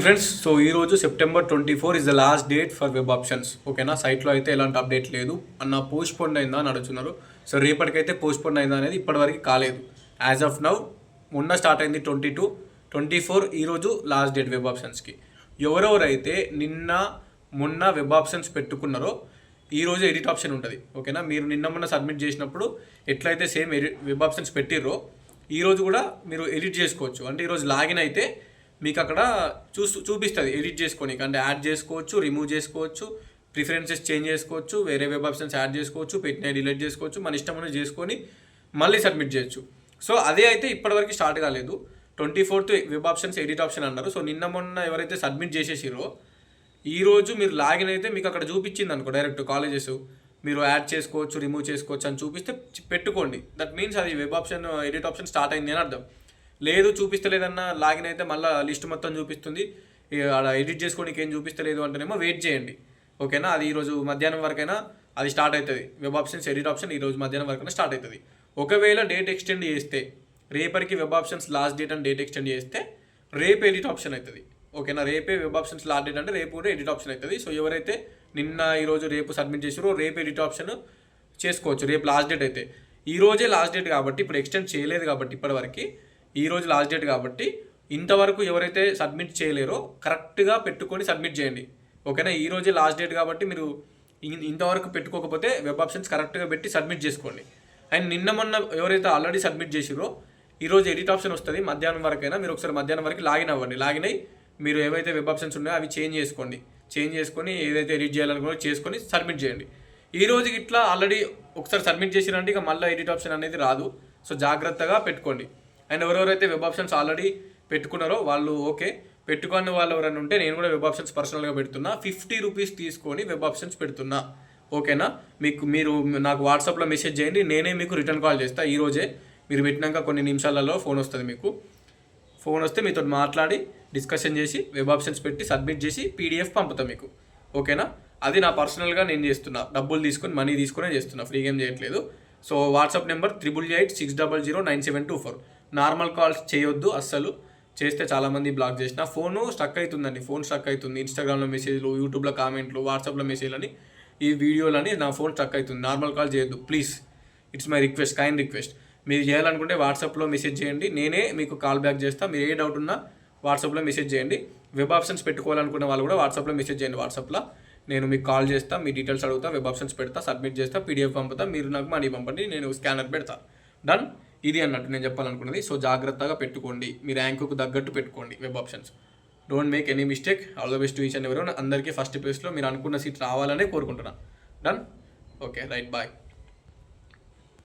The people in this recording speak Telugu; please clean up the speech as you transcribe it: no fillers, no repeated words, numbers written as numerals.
ఫ్రెండ్స్, సో ఈరోజు September 24 is the last date for web options. ఓకేనా, సైట్లో అయితే ఎలాంటి అప్డేట్ లేదు అన్న. పోస్ట్పోన్ అయిందా అని అడుగుతున్నారు. సో రేపటికైతే పోస్ట్పోన్ అయిందా అనేది ఇప్పటివరకు కాలేదు. యాజ్ ఆఫ్ నౌ మొన్న స్టార్ట్ అయింది 22, 24 ఈరోజు లాస్ట్ డేట్ వెబ్ ఆప్షన్స్కి. ఎవరెవరైతే నిన్న మొన్న వెబ్ ఆప్షన్స్ పెట్టుకున్నారో ఈరోజు ఎడిట్ ఆప్షన్ ఉంటుంది. ఓకేనా, మీరు నిన్న మొన్న సబ్మిట్ చేసినప్పుడు ఎట్లయితే సేమ్ వెబ్ ఆప్షన్స్ పెట్టిర్రో ఈరోజు కూడా మీరు ఎడిట్ చేసుకోవచ్చు. అంటే ఈరోజు లాగిన్ అయితే మీకు అక్కడ చూపిస్తుంది ఎడిట్ చేసుకోనికి. అంటే యాడ్ చేసుకోవచ్చు, రిమూవ్ చేసుకోవచ్చు, ప్రిఫరెన్సెస్ చేంజ్ చేసుకోవచ్చు, వేరే వెబ్ ఆప్షన్స్ యాడ్ చేసుకోవచ్చు, పెట్టిన డిలీట్ చేసుకోవచ్చు, మన ఇష్టం అనేది చేసుకొని మళ్ళీ సబ్మిట్ చేయొచ్చు. సో అదే అయితే ఇప్పటివరకు స్టార్ట్ కాలేదు. 24th web options edit option అన్నారు. సో నిన్న మొన్న ఎవరైతే సబ్మిట్ చేసేసిరో ఈరోజు మీరు లాగిన్ అయితే మీకు అక్కడ చూపించింది అనుకో, డైరెక్ట్ కాలేజెస్ మీరు యాడ్ చేసుకోవచ్చు, రిమూవ్ చేసుకోవచ్చు అని చూపిస్తే పెట్టుకోండి. దట్ మీన్స్ అది web option edit option start అయింది అని అర్థం. లేదు చూపిస్తలేదన్న లాగిన్ అయితే మళ్ళీ లిస్ట్ మొత్తం చూపిస్తుంది. అలా ఎడిట్ చేసుకోనికి ఏం చూపిస్తలేదు అంటేనేమో వెయిట్ చేయండి. ఓకేనా, అది ఈరోజు మధ్యాహ్నం వరకైనా అది స్టార్ట్ అవుతుంది. వెబ్ ఆప్షన్స్ ఎడిట్ ఆప్షన్ ఈరోజు మధ్యాహ్నం వరకైనా స్టార్ట్ అవుతుంది. ఒకవేళ డేట్ ఎక్స్టెండ్ చేస్తే రేపటికి వెబ్ ఆప్షన్స్ లాస్ట్ డేట్ అని డేట్ ఎక్స్టెండ్ చేస్తే రేపు ఎడిట్ ఆప్షన్ అవుతుంది. ఓకేనా, రేపే వెబ్ ఆప్షన్స్ లాస్ట్ డేట్ అంటే రేపు కూడా ఎడిట్ ఆప్షన్ అవుతుంది. సో ఎవరైతే నిన్న ఈరోజు రేపు సబ్మిట్ చేసారో రేపు ఎడిట్ ఆప్షన్ చేసుకోవచ్చు. రేపు లాస్ట్ డేట్ అయితే ఈరోజే లాస్ట్ డేట్ కాబట్టి ఇప్పుడు ఎక్స్టెండ్ చేయలేదు కాబట్టి ఇప్పటివరకు ఈరోజు లాస్ట్ డేట్ కాబట్టి ఇంతవరకు ఎవరైతే సబ్మిట్ చేయలేరో కరెక్ట్గా పెట్టుకొని సబ్మిట్ చేయండి. ఓకేనా, ఈరోజే లాస్ట్ డేట్ కాబట్టి మీరు ఇంతవరకు పెట్టుకోకపోతే వెబ్ ఆప్షన్స్ కరెక్ట్గా పెట్టి సబ్మిట్ చేసుకోండి. అండ్ నిన్న మొన్న ఎవరైతే ఆల్రెడీ సబ్మిట్ చేసిరో ఈరోజు ఎడిట్ ఆప్షన్ వస్తుంది. మధ్యాహ్నం వరకైనా మీరు ఒకసారి మధ్యాహ్నం వరకు లాగిన్ అవ్వండి. లాగిన్ అయ్యి మీరు ఏవైతే వెబ్ ఆప్షన్స్ ఉన్నాయో అవి చేంజ్ చేసుకోండి. చేంజ్ చేసుకొని ఏదైతే ఎడిట్ చేయాలనుకున్నా చేసుకొని సబ్మిట్ చేయండి. ఈ రోజుకి ఇట్లా ఆల్రెడీ ఒకసారి సబ్మిట్ చేసిరంటే ఇక మళ్ళీ ఎడిట్ ఆప్షన్ అనేది రాదు. సో జాగ్రత్తగా పెట్టుకోండి. అండ్ ఎవరెవరైతే వెబ్ ఆప్షన్స్ ఆల్రెడీ పెట్టుకున్నారో వాళ్ళు ఓకే, పెట్టుకున్న వాళ్ళు ఎవరైనా ఉంటే నేను కూడా వెబ్ ఆప్షన్స్ పర్సనల్గా పెడుతున్నా. 50 రూపీస్ తీసుకొని వెబ్ ఆప్షన్స్ పెడుతున్నా. ఓకేనా, మీరు నాకు వాట్సాప్లో మెసేజ్ చేయండి, నేనే మీకు రిటర్న్ కాల్ చేస్తాను. ఈరోజే మీరు పెట్టినాక కొన్ని నిమిషాలలో ఫోన్ వస్తుంది. మీకు ఫోన్ వస్తే మీతో మాట్లాడి డిస్కషన్ చేసి వెబ్ ఆప్షన్స్ పెట్టి సబ్మిట్ చేసి పీడిఎఫ్ పంపుతాం మీకు. ఓకేనా, అది నా పర్సనల్గా నేను చేస్తున్నా. డబ్బులు తీసుకొని మనీ తీసుకునే చేస్తున్నా, ఫ్రీ గేమ్ చేయట్లేదు. So WhatsApp number 8886009724. Normal calls చేయొద్దు అస్సలు. చేస్తే చాలామంది బ్లాక్ చేసిన. ఫోను స్ట్రక్ అవుతుందండి, ఫోన్ స్ట్రక్ అవుతుంది. ఇన్స్టాగ్రామ్లో మెసేజ్లు, యూట్యూబ్లో కామెంట్లు, వాట్సాప్లో మెసేజ్లని, ఈ వీడియోలని నా ఫోన్ స్ట్రక్ అవుతుంది. నార్మల్ కాల్ చేయొద్దు please. It's my request, kind request. మీరు చేయాలనుకుంటే వాట్సాప్లో మెసేజ్ చేయండి, నేనే మీకు కాల్ బ్యాక్ చేస్తాను. మీరు ఏ డౌట్ ఉన్నా వాట్సాప్లో మెసేజ్ చేయండి. వెబ్ ఆప్షన్స్ పెట్టుకోవాలనుకున్న వాళ్ళు కూడా వాట్సాప్లో మెసేజ్ చేయండి. వాట్సాప్లో నేను మీకు కాల్ చేస్తాను, మీ డీటెయిల్స్ అడుగుతా, వెబ్ ఆప్షన్స్ పెడతా, సబ్మిట్ చేస్తా, పీడిఎఫ్ పంపుతా, మీరు నాకు మనీ పంపండి, నేను స్కానర్ పెడతా. డన్. ఇది అన్నట్టు నేను చెప్పాలనుకున్నది. సో జాగ్రత్తగా పెట్టుకోండి, మీ ర్యాంకుకు తగ్గట్టు పెట్టుకోండి web options. Don't make any mistake. All the best to each and every. అందరికీ ఫస్ట్ ప్లేస్లో మీరు అనుకున్న సీట్ రావాలనే కోరుకుంటున్నాను. డన్. Okay, right, bye.